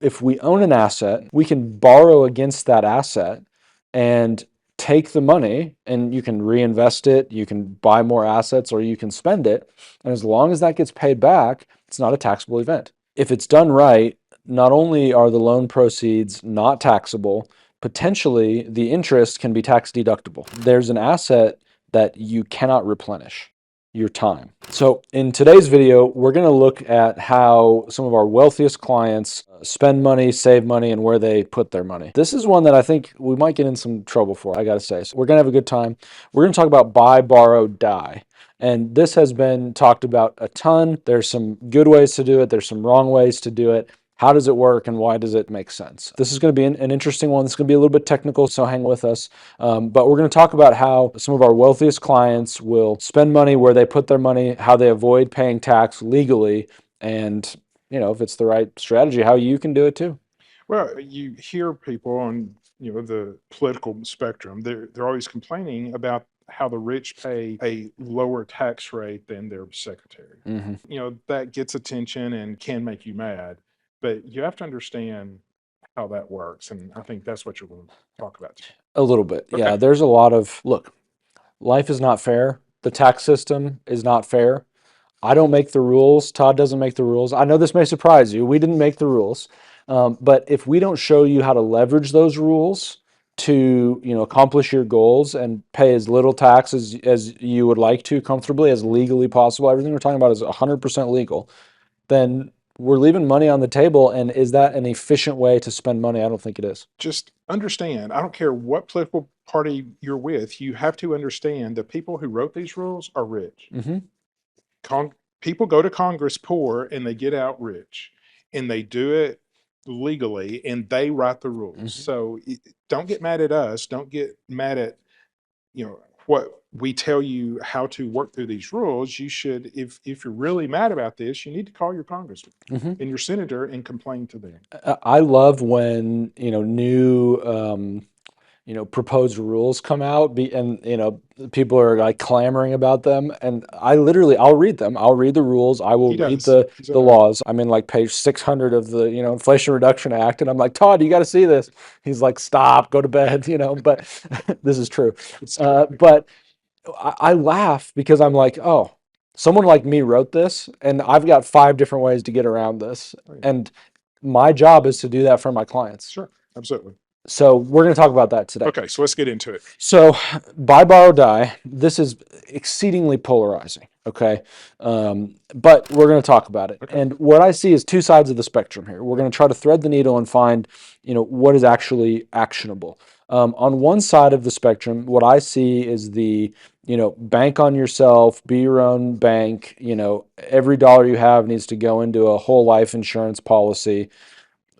if we own an asset, we can borrow against that asset and take the money, and you can reinvest it, you can buy more assets, or you can spend it. And as long as that gets paid back, it's not a taxable event. If it's done right, not only are the loan proceeds not taxable, potentially the interest can be tax deductible. There's an asset that you cannot replenish: your time. So in today's video, we're going to look at how some of our wealthiest clients spend money, save money, and where they put their money. This is one that I think we might get in some trouble for, I got to say. So we're going to have a good time. We're going to talk about buy, borrow, die. And this has been talked about a ton. There's some good ways to do it. There's some wrong ways to do it. How does it work and why does it make sense? This is going to be an interesting one. It's going to be a little bit technical, so hang with us. But we're going to talk about how some of our wealthiest clients will spend money, where they put their money, how they avoid paying tax legally, and if it's the right strategy, how you can do it too. Well, you hear people on the political spectrum. They're always complaining about how the rich pay a lower tax rate than their secretary. Hmm. That gets attention and can make you mad, but you have to understand how that works, and I think that's what you're going to talk about today. A little bit. Okay. Yeah, there's a lot of, look, life is not fair. The tax system is not fair. I don't make the rules. Todd doesn't make the rules. I know this may surprise you. We didn't make the rules. But if we don't show you how to leverage those rules to, accomplish your goals and pay as little tax as you would like to comfortably, as legally possible, everything we're talking about is 100% legal, then we're leaving money on the table. And is that an efficient way to spend money? I don't think it is. Just understand, I don't care what political party you're with, you have to understand the people who wrote these rules are rich. Hmm. People go to Congress poor and they get out rich, and they do it legally, and they write the rules. Hmm. So don't get mad at us. Don't get mad at what we tell you how to work through these rules. You should, if you're really mad about this, you need to call your congressman Hmm. and your senator and complain to them. I love when, new, proposed rules come out, and people are like clamoring about them, and I'll read them. I'll read the rules. I will He read does. the He's the okay. laws. I'm in like page 600 of the Inflation Reduction Act, and I'm like, Todd, you got to see this. He's like, stop, go to bed. But this is true. It's true. But I laugh because I'm like, oh, someone like me wrote this, and I've got 5 different ways to get around this, Oh, yeah. and my job is to do that for my clients. Sure. Absolutely. So we're going to talk about that today. Okay. So let's get into it. So, buy, borrow, die. This is exceedingly polarizing. Okay. But we're going to talk about it. Okay. And what I see is 2 sides of the spectrum here. We're going to try to thread the needle and find, what is actually actionable. On one side of the spectrum, what I see is the, bank on yourself, be your own bank. Every dollar you have needs to go into a whole life insurance policy.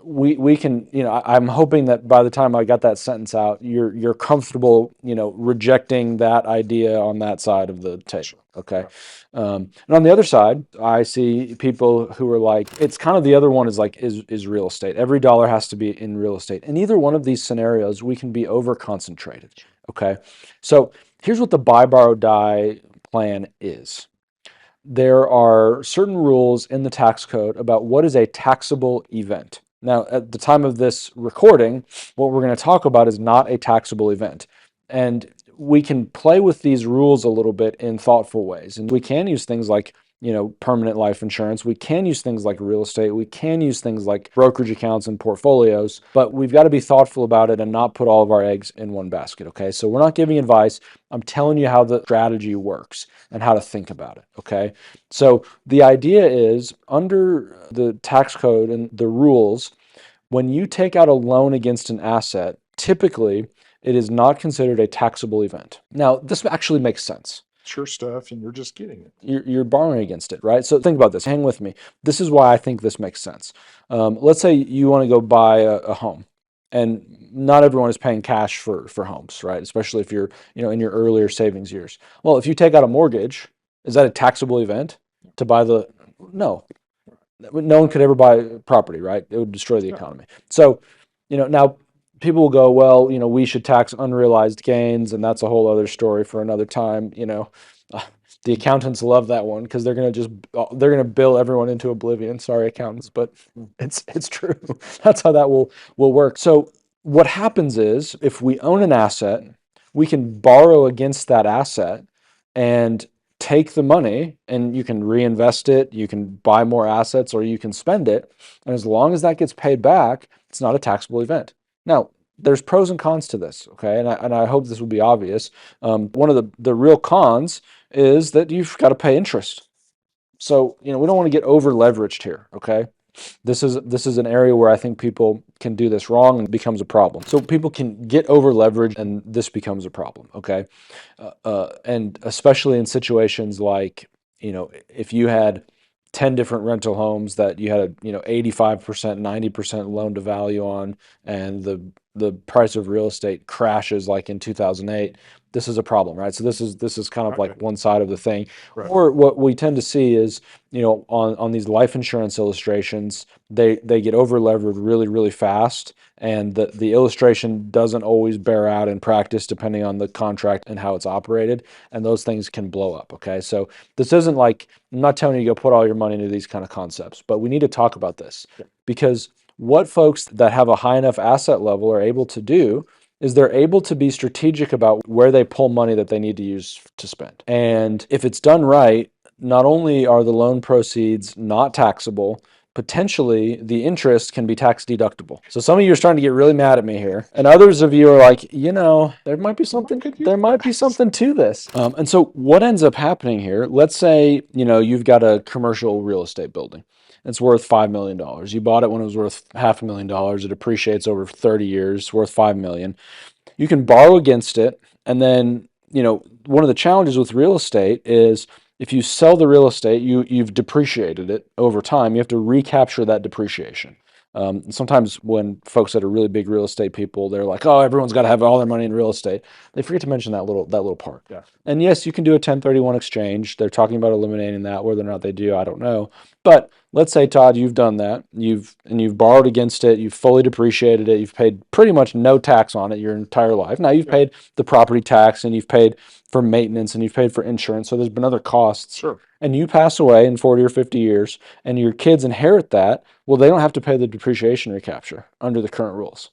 We can, I'm hoping that by the time I got that sentence out, you're comfortable, rejecting that idea on that side of the table. Okay. And on the other side, I see people who are like, it's kind of the other one is like, is real estate. Every dollar has to be in real estate. In either one of these scenarios, we can be over concentrated. Okay. So here's what the buy, borrow, die plan is. There are certain rules in the tax code about what is a taxable event. Now, at the time of this recording, what we're going to talk about is not a taxable event. And we can play with these rules a little bit in thoughtful ways. And we can use things like, permanent life insurance. We can use things like real estate. We can use things like brokerage accounts and portfolios, but we've got to be thoughtful about it and not put all of our eggs in one basket. Okay. So we're not giving advice. I'm telling you how the strategy works and how to think about it. Okay. So the idea is, under the tax code and the rules, when you take out a loan against an asset, typically it is not considered a taxable event. Now, this actually makes sense. Sure stuff, and you're just getting it. You're borrowing against it, right? So think about this. Hang with me. This is why I think this makes sense. Let's say you want to go buy a home, and not everyone is paying cash for homes, right? Especially if you're in your earlier savings years. Well, if you take out a mortgage, is that a taxable event to buy the? No, no one could ever buy property, right? It would destroy the Yeah. economy. So, now people will go, well, we should tax unrealized gains, and that's a whole other story for another time. The accountants love that one because they're going to they're going to bill everyone into oblivion. Sorry, accountants, but it's true. That's how that will work. So what happens is if we own an asset, we can borrow against that asset and take the money, and you can reinvest it, you can buy more assets, or you can spend it. And as long as that gets paid back, it's not a taxable event. Now, there's pros and cons to this, okay? And I hope this will be obvious. One of the real cons is that you've got to pay interest. So, we don't want to get over leveraged here, okay? This is an area where I think people can do this wrong and it becomes a problem. So people can get over leveraged and this becomes a problem, okay? And especially in situations like, if you had 10 different rental homes that you had 85%, 90% loan to value on, and the price of real estate crashes like in 2008, this is a problem, right? So this is kind of like Okay. one side of the thing. Right. Or what we tend to see is, on these life insurance illustrations, they get over levered really, really fast, and the illustration doesn't always bear out in practice depending on the contract and how it's operated, and those things can blow up, okay? So this isn't like, I'm not telling you to go put all your money into these kind of concepts, but we need to talk about this because what folks that have a high enough asset level are able to do is they're able to be strategic about where they pull money that they need to use to spend. And if it's done right, not only are the loan proceeds not taxable, potentially the interest can be tax deductible. So some of you are starting to get really mad at me here, and others of you are like, there might be something to this. And so what ends up happening here, let's say, you've got a commercial real estate building. It's worth $5 million. You bought it when it was worth $500,000. It appreciates over 30 years, worth $5 million. You can borrow against it. And then, one of the challenges with real estate is if you sell the real estate, you've depreciated it over time. You have to recapture that depreciation. Sometimes when folks that are really big real estate people, they're like, "Oh, everyone's got to have all their money in real estate." They forget to mention that little part. Yeah. And yes, you can do a 1031 exchange. They're talking about eliminating that. Whether or not they do, I don't know. But let's say, Todd, you've done that. You've borrowed against it. You've fully depreciated it. You've paid pretty much no tax on it your entire life. Now you've paid the property tax, and you've paid for maintenance, and you've paid for insurance. So there's been other costs. Sure. And you pass away in 40 or 50 years, and your kids inherit that. Well, they don't have to pay the depreciation recapture under the current rules.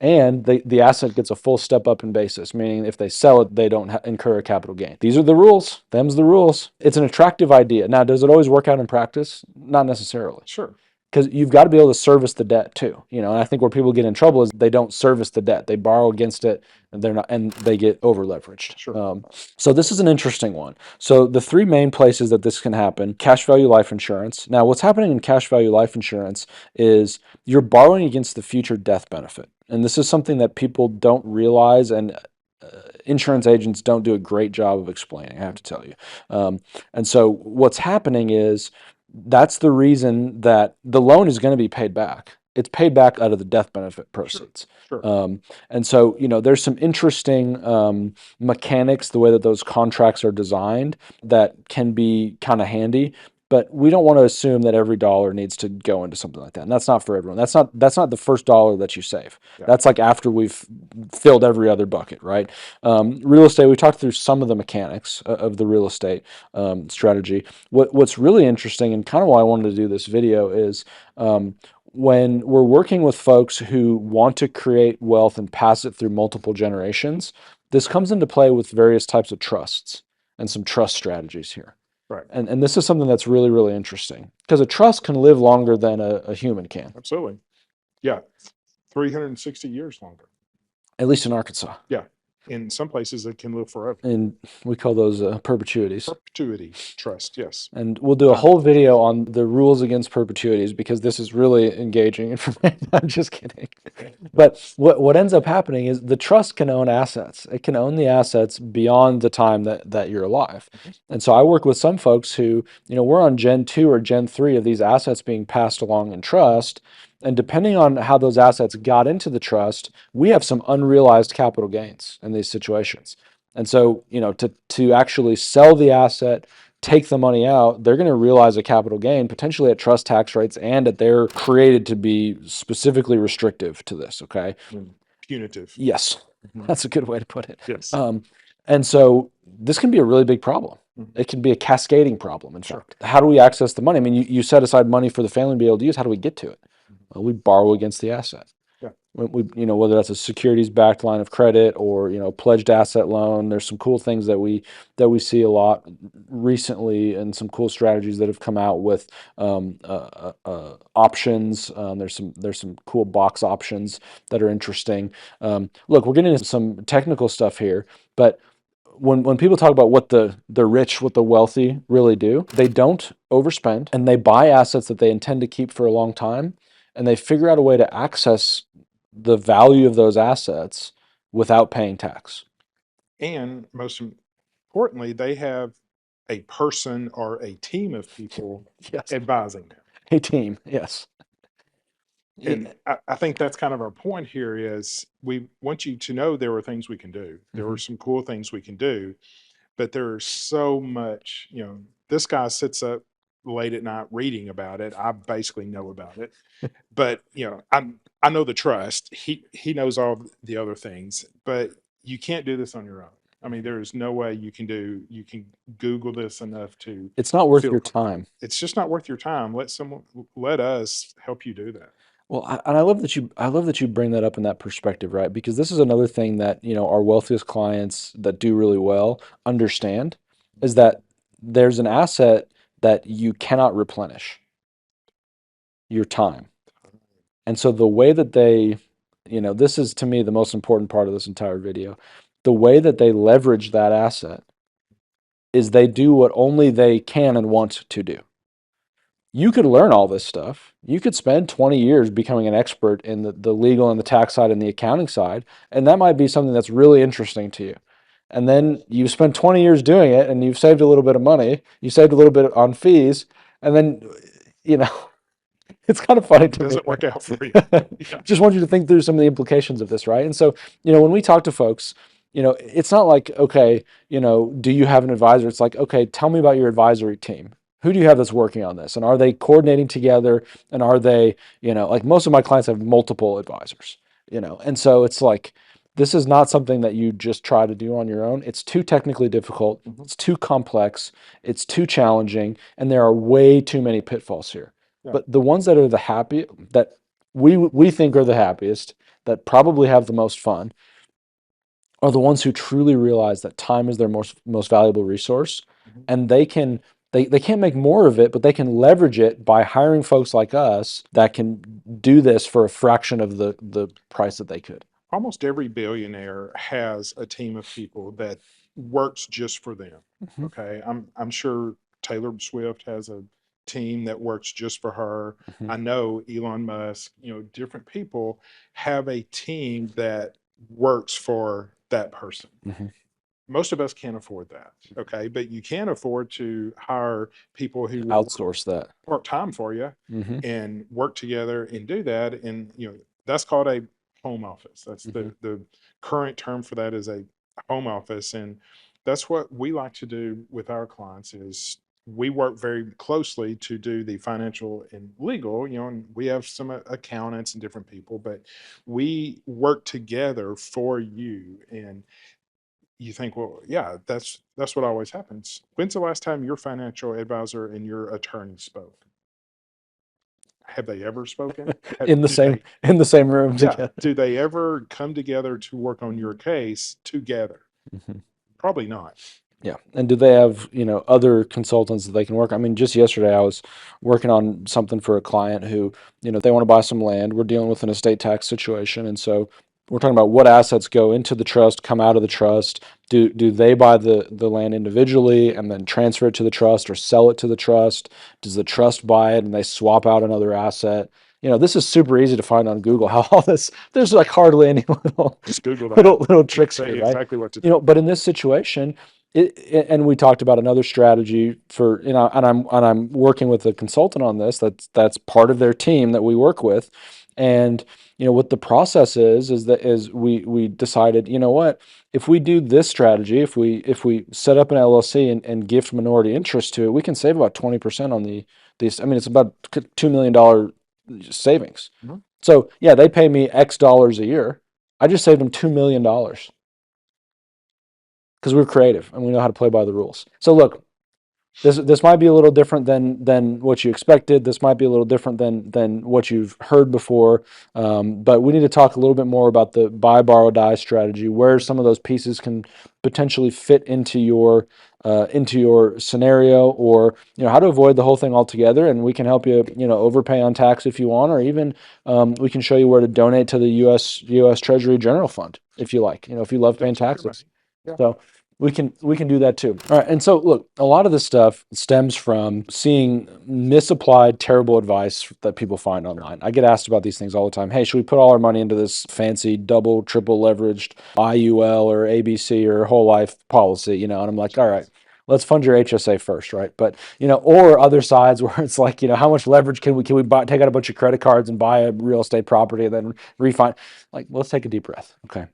And the asset gets a full step up in basis, meaning if they sell it, they don't incur a capital gain. These are the rules. Them's the rules. It's an attractive idea. Now, does it always work out in practice? Not necessarily. Sure. Because you've got to be able to service the debt too. And I think where people get in trouble is they don't service the debt. They borrow against it, and they get over leveraged. Sure. So this is an interesting one. So the three main places that this can happen: cash value life insurance. Now, what's happening in cash value life insurance is you're borrowing against the future death benefit. And this is something that people don't realize, and insurance agents don't do a great job of explaining, I have to tell you. And so what's happening is that's the reason that the loan is going to be paid back. It's paid back out of the death benefit proceeds. Sure. And so, there's some interesting mechanics, the way that those contracts are designed, that can be kind of handy. But we don't want to assume that every dollar needs to go into something like that. And that's not for everyone. That's not the first dollar that you save. Yeah. That's like after we've filled every other bucket, right? Real estate, we talked through some of the mechanics of the real estate strategy. What's really interesting, and kind of why I wanted to do this video, is when we're working with folks who want to create wealth and pass it through multiple generations, this comes into play with various types of trusts and some trust strategies here. Right. And this is something that's really, really interesting because a trust can live longer than a human can, Absolutely. Yeah. 360 years longer. at least in Arkansas. Yeah. In some places, it can live forever. And we call those perpetuities. Perpetuity trust. Yes. And we'll do a whole video on the rules against perpetuities because this is really engaging information. I'm just kidding. But what ends up happening is the trust can own assets. It can own the assets beyond the time that you're alive. And so I work with some folks who, we're on Gen 2 or Gen 3 of these assets being passed along in trust. And depending on how those assets got into the trust, we have some unrealized capital gains in these situations. And so, to actually sell the asset, take the money out, they're going to realize a capital gain potentially at trust tax rates and that they're created to be specifically restrictive to this. Okay. Punitive. Yes. That's a good way to put it. Yes. And so this can be a really big problem. Mhm. It can be a cascading problem, in Sure. fact. How do we access the money? I mean, you set aside money for the family to be able to use. How do we get to it? Well, we borrow against the asset. Yeah. Whether that's a securities backed line of credit or pledged asset loan. There's some cool things that we see a lot recently, and some cool strategies that have come out with options. There's some cool box options that are interesting. Look, we're getting into some technical stuff here, but when people talk about what the rich, what the wealthy really do, they don't overspend, and they buy assets that they intend to keep for a long time, and they figure out a way to access the value of those assets without paying tax. And most importantly, they have a person or a team of people Yes. advising them. A team, yes. And I think that's kind of our point here is we want you to know there are things we can do. There are some cool things we can do, but there's so much, this guy sits up late at night reading about it. I basically know about it. But, I know the trust. He knows all the other things, but you can't do this on your own. I mean, there is no way you can Google this enough to It's not worth feel your comfortable. time. It's just not worth your time. Let us help you do that. Well, and I love that you bring that up in that perspective, right? Because this is another thing that, our wealthiest clients that do really well understand, is that there's an asset that you cannot replenish, your time. And so the way that this is to me the most important part of this entire video. The way that they leverage that asset is they do what only they can and want to do. You could learn all this stuff. You could spend 20 years becoming an expert in the legal and the tax side and the accounting side, and that might be something that's really interesting to you. And then you spend 20 years doing it, and you've saved a little bit of money, you saved a little bit on fees, and then, you know, it's kind of funny It to me. doesn't work out for you. Yeah. Just want you to think through some of the implications of this, right? And so, when we talk to folks, it's not like, okay, do you have an advisor? It's like, okay, tell me about your advisory team. Who do you have that's working on this? And are they coordinating together? And are they, like most of my clients have multiple advisors, and so it's like, this is not something that you just try to do on your own. It's too technically difficult. Mhm. It's too complex. It's too challenging. And there are way too many pitfalls here. Yeah. But the ones that are that we think are the happiest, that probably have the most fun, are the ones who truly realize that time is their most valuable resource, Mhm. and they can't make more of it, but they can leverage it by hiring folks like us that can do this for a fraction of the price that they could. Almost every billionaire has a team of people that works just for them. Mhm. Okay. I'm sure Taylor Swift has a team that works just for her. Mhm. I know Elon Musk, different people have a team that works for that person. Mhm. Most of us can't afford that. Okay. But you can afford to hire people who will work Outsource that. part time for you Mhm. and work together and do that. And that's called a home office. That's Mhm. the current term for that is a home office. And that's what we like to do with our clients is we work very closely to do the financial and legal, and we have some accountants and different people, but we work together for you. And you think, well, yeah, that's what always happens. When's the last time your financial advisor and your attorney spoke? Have they ever spoken? In the Do same they in the same room yeah, together. do they ever come together to work on your case together? Mhm. Probably not. Yeah. And do they have, other consultants that they can work? I mean, just yesterday I was working on something for a client who, they want to buy some land. We're dealing with an estate tax situation. And so we're talking about what assets go into the trust, come out of the trust. Do they buy the land individually and then transfer it to the trust or sell it to the trust? Does the trust buy it and they swap out another asset? This is super easy to find on Google how all this, there's like hardly any little Just Google that. little It'll tricks tell here, you right? exactly what to do. But in this situation, and we talked about another strategy for, and I'm working with a consultant on this. That's part of their team that we work with, and what the process is we decided, what, if we do this strategy, if we set up an LLC and gift minority interest to it, we can save about 20% on these. I mean, it's about $2 million savings. Mhm. So yeah, they pay me X dollars a year. I just saved them $2 million. because we're creative and we know how to play by the rules. So look, this might be a little different than what you expected. This might be a little different than what you've heard before. But we need to talk a little bit more about the buy, borrow, die strategy, where some of those pieces can potentially fit into your scenario, or how to avoid the whole thing altogether. And we can help you overpay on tax if you want, or even we can show you where to donate to the U.S. Treasury General Fund if you like. If you love paying That's your money. taxes. Yeah. So we can do that too. All right. And so look, a lot of this stuff stems from seeing misapplied, terrible advice that people find online. I get asked about these things all the time. Hey, should we put all our money into this fancy double, triple leveraged IUL or ABC or whole life policy? And I'm like, all right, let's fund your HSA first, right? But or other sides where it's like, how much leverage can we buy, take out a bunch of credit cards and buy a real estate property and then refinance? Like, let's take a deep breath. Okay.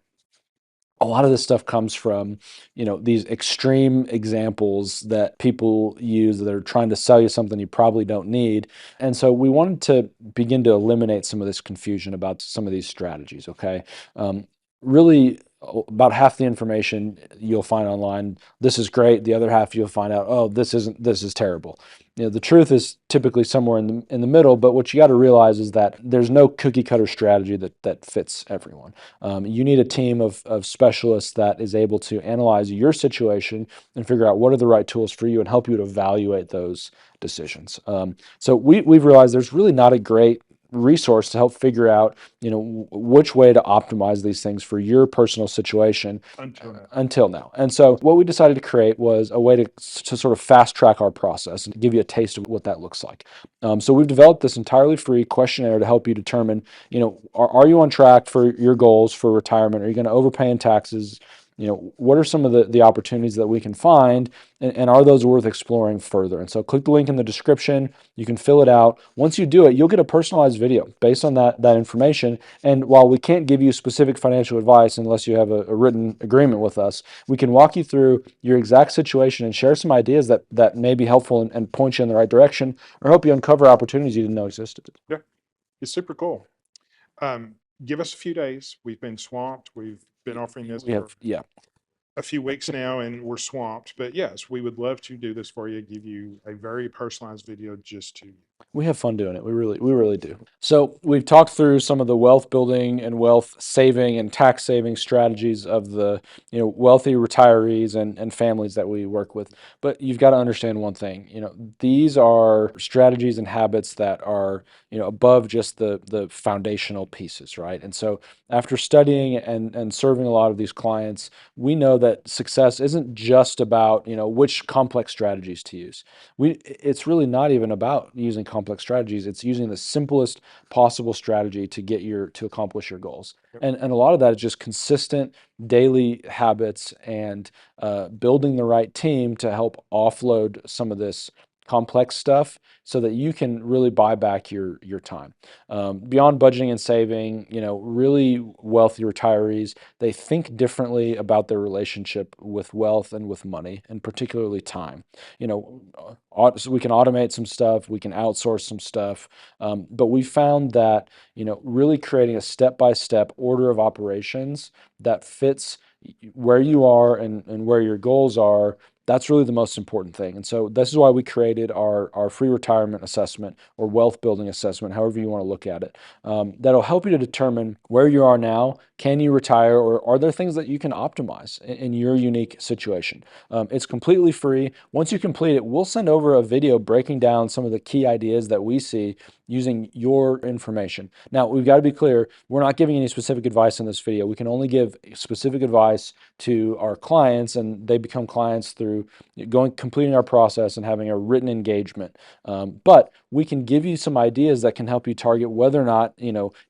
A lot of this stuff comes from these extreme examples that people use that are trying to sell you something you probably don't need. And so we wanted to begin to eliminate some of this confusion about some of these strategies. Okay. Really, about half the information you'll find online, this is great. The other half you'll find out, oh, this is terrible. The truth is typically somewhere in the middle. But what you got to realize is that there's no cookie cutter strategy that fits everyone. You need a team of specialists that is able to analyze your situation and figure out what are the right tools for you and help you to evaluate those decisions. So we've realized there's really not a great resource to help figure out which way to optimize these things for your personal situation until now. And so what we decided to create was a way to sort of fast track our process and give you a taste of what that looks like. So we've developed this entirely free questionnaire to help you determine, are you on track for your goals for retirement? Are you going to overpay in taxes? What are some of the opportunities that we can find, and are those worth exploring further? And so click the link in the description. You can fill it out. Once you do it, you'll get a personalized video based on that information. And while we can't give you specific financial advice unless you have a written agreement with us, we can walk you through your exact situation and share some ideas that may be helpful and point you in the right direction, or help you uncover opportunities you didn't know existed. Yeah. It's super cool. Give us a few days. We've been swamped. We've been offering this We for have, yeah. a few weeks now and we're swamped. But yes, we would love to do this for you, give you a very personalized video just to you. We have fun doing it. We really do. So we've talked through some of the wealth building and wealth saving and tax saving strategies of the wealthy retirees and families that we work with. But you've got to understand one thing. These are strategies and habits that are above just the foundational pieces, right? And so after studying and serving a lot of these clients, we know that success isn't just about which complex strategies to use. It's really not even about using complex strategies. It's using the simplest possible strategy to accomplish your goals. Yep. And a lot of that is just consistent daily habits and building the right team to help offload some of this complex stuff so that you can really buy back your time. Beyond budgeting and saving, really wealthy retirees, they think differently about their relationship with wealth and with money, and particularly time. So we can automate some stuff, we can outsource some stuff, but we found that really creating a step-by-step order of operations that fits where you are and where your goals are, that's really the most important thing. And so this is why we created our free retirement assessment, or wealth building assessment, however you want to look at it. That'll help you to determine where you are now. Can you retire, or are there things that you can optimize in your unique situation? It's completely free. Once you complete it, we'll send over a video breaking down some of the key ideas that we see using your information. Now, we've got to be clear, we're not giving any specific advice in this video. We can only give specific advice to our clients, and they become clients through completing our process and having a written engagement. But we can give you some ideas that can help you target whether or not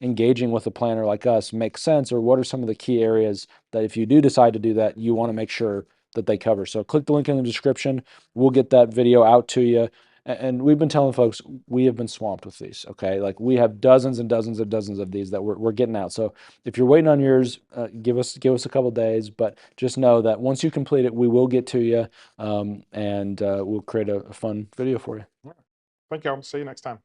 engaging with a planner like us makes sense, or what are some of the key areas that if you do decide to do that, you want to make sure that they cover. So click the link in the description. We'll get that video out to you. And we've been telling folks we have been swamped with these. Okay, like we have dozens and dozens and dozens of these that we're getting out. So if you're waiting on yours, give us a couple days. But just know that once you complete it, we will get to you, and we'll create a fun video for you. Thank y'all. See you next time.